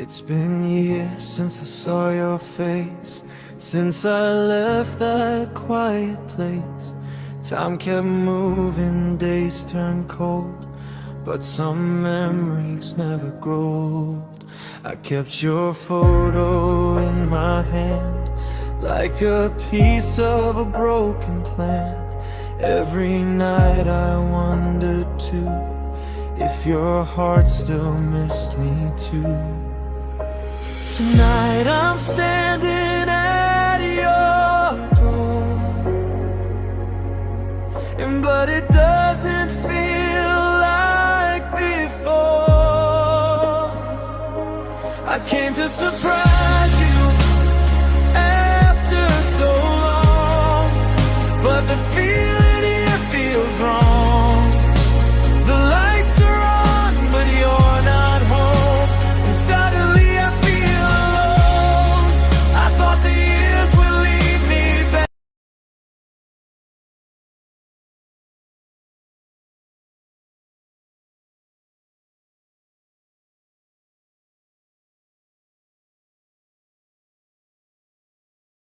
It's been years since I saw your face, since I left that quiet place. Time kept moving, days turned cold, but some memories never grow old. I kept your photo in my hand, like a piece of a broken plan. Every night I wondered too, if your heart still missed me too. Tonight I'm standing at your door, but it doesn't feel like before. I came to surprise